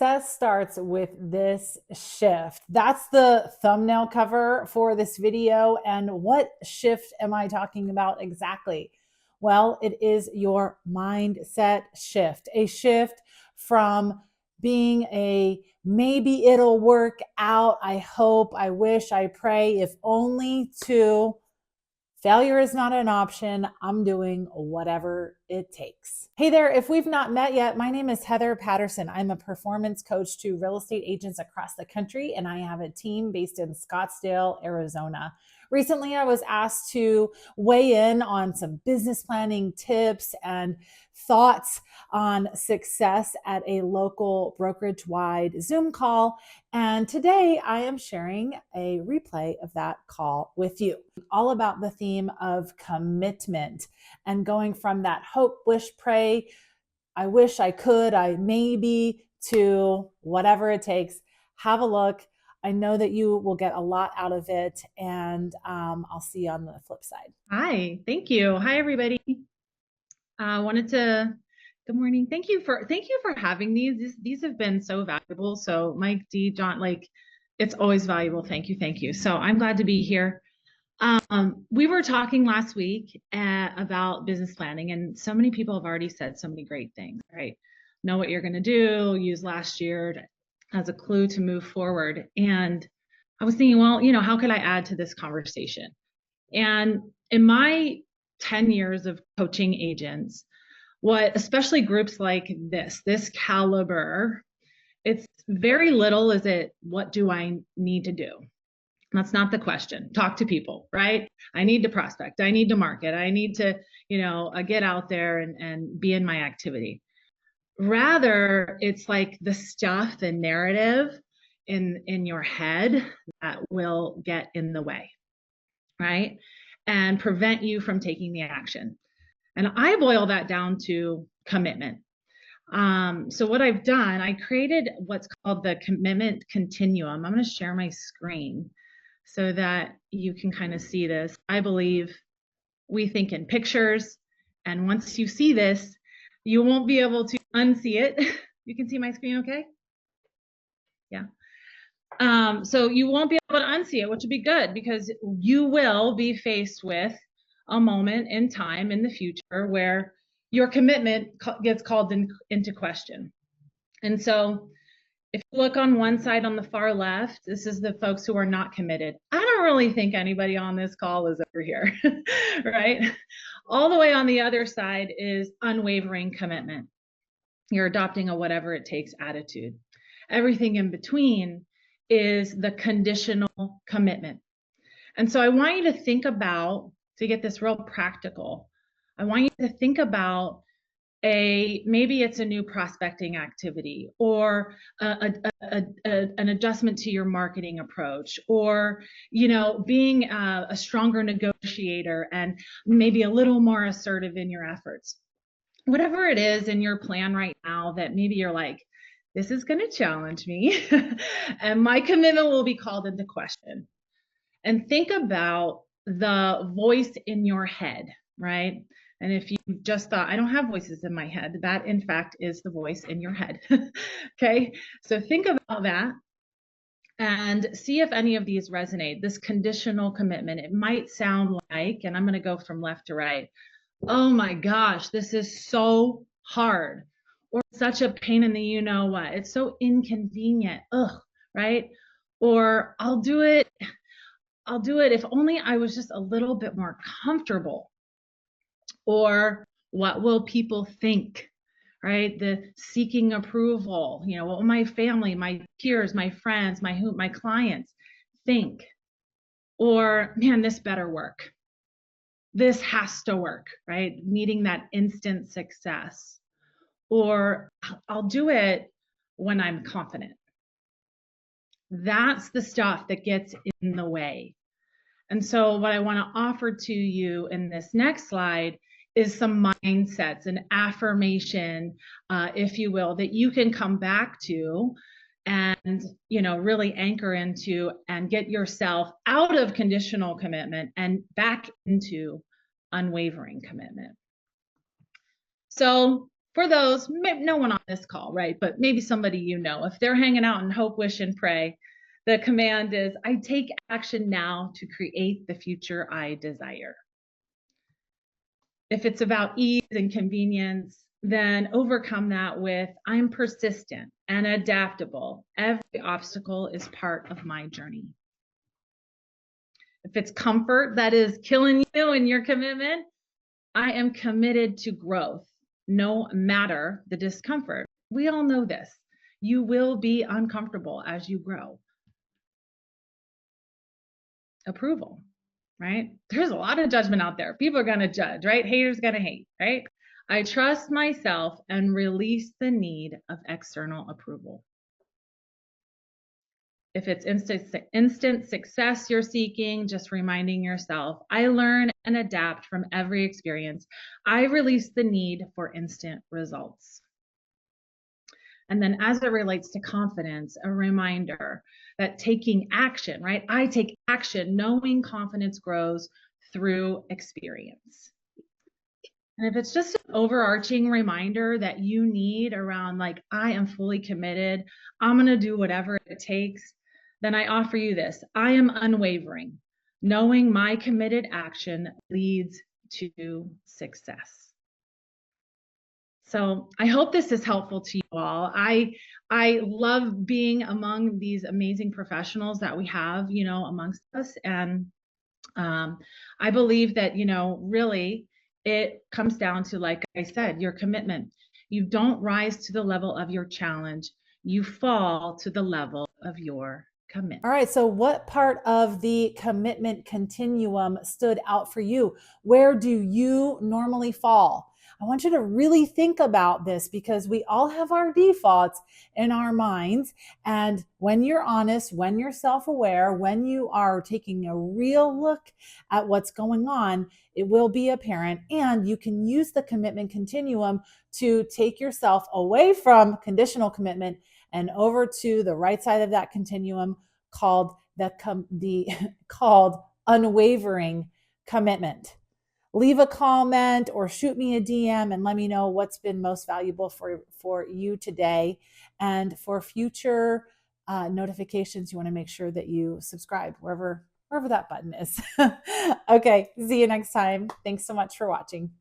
Success starts with this shift. That's the thumbnail cover for this video. And what shift am I talking about exactly? Well, it is your mindset shift, a shift from being a maybe it'll work out, I hope, I wish, I pray, if only, to failure is not an option. I'm doing whatever it takes. Hey there, if we've not met yet, my name is Heather Patterson. I'm a performance coach to real estate agents across the country, and I have a team based in Scottsdale, Arizona. Recently, I was asked to weigh in on some business planning tips and thoughts on success at a local brokerage-wide Zoom call. And today I am sharing a replay of that call with you, all about the theme of commitment and going from that hope, wish, pray, I wish I could, I maybe, to whatever it takes. Have a look. I know that you will get a lot out of it, and I'll see you on the flip side. Hi, thank you. Hi, everybody. Good morning. Thank you for having these. These have been so valuable. So Mike, D, John, it's always valuable. Thank you. So I'm glad to be here. We were talking last week about business planning, and so many people have already said so many great things, right? Know what you're going to do, use last year as a clue to move forward. And I was thinking, well, how could I add to this conversation? And in my 10 years of coaching agents, especially groups like this caliber, it's very little is it, what do I need to do? That's not the question. Talk to people, right? I need to prospect. I need to market. I need to, get out there and be in my activity. Rather, it's like the stuff, the narrative in your head that will get in the way, right? And prevent you from taking the action. And I boil that down to commitment. So what I've done, I created what's called the Commitment Continuum. I'm going to share my screen so that you can kind of see this. I believe we think in pictures, and once you see this, you won't be able to unsee it. You can see my screen okay? Yeah. So you won't be able to unsee it, which would be good, because you will be faced with a moment in time in the future where your commitment gets called into question. And so if you look on one side on the far left, this is the folks who are not committed. I don't really think anybody on this call is over here, right? All the way on the other side is unwavering commitment. You're adopting a whatever it takes attitude. Everything in between is the conditional commitment. And so I want you to think about, to get this real practical, I want you to think about maybe it's a new prospecting activity, or an adjustment to your marketing approach, or being a stronger negotiator and maybe a little more assertive in your efforts. Whatever it is in your plan right now that maybe you're like, this is going to challenge me and my commitment will be called into question. And think about the voice in your head, right? And if you just thought, I don't have voices in my head, that in fact is the voice in your head. Okay, so think about that and see if any of these resonate. This conditional commitment, it might sound like, and I'm going to go from left to right, oh my gosh, this is so hard, or such a pain in the you-know-what, it's so inconvenient, right? Or I'll do it if only I was just a little bit more comfortable. Or what will people think, right? The seeking approval, what will my family, my peers, my friends, my clients think? Or, man, this better work. This has to work, right? Needing that instant success. Or I'll do it when I'm confident. That's the stuff that gets in the way. And so what I want to offer to you in this next slide is some mindsets, an affirmation, if you will, that you can come back to and, really anchor into and get yourself out of conditional commitment and back into unwavering commitment. So for those, no one on this call, right? But maybe somebody you know, if they're hanging out in hope, wish, and pray, the command is, I take action now to create the future I desire. If it's about ease and convenience, then overcome that with, I'm persistent and adaptable. Every obstacle is part of my journey. If it's comfort that is killing you in your commitment, I am committed to growth, no matter the discomfort. We all know this. You will be uncomfortable as you grow. Approval, right? There's a lot of judgment out there. People are going to judge, right? Haters going to hate, right? I trust myself and release the need of external approval. If it's instant success you're seeking, just reminding yourself, I learn and adapt from every experience. I release the need for instant results. And then as it relates to confidence, a reminder that taking action, right? I take action knowing confidence grows through experience. And if it's just an overarching reminder that you need around like, I am fully committed, I'm going to do whatever it takes, then I offer you this. I am unwavering, knowing my committed action leads to success. So I hope this is helpful to you all. I love being among these amazing professionals that we have, you know, amongst us. And I believe that, you know, really it comes down to, like I said, your commitment. You don't rise to the level of your challenge. You fall to the level of your commitment. All right. So what part of the commitment continuum stood out for you? Where do you normally fall? I want you to really think about this, because we all have our defaults in our minds. And when you're honest, when you're self-aware, when you are taking a real look at what's going on, it will be apparent. And you can use the commitment continuum to take yourself away from conditional commitment and over to the right side of that continuum, called called unwavering commitment. Leave a comment or shoot me a DM and let me know what's been most valuable for you today. And for future notifications, you want to make sure that you subscribe wherever that button is. Okay, see you next time. Thanks so much for watching.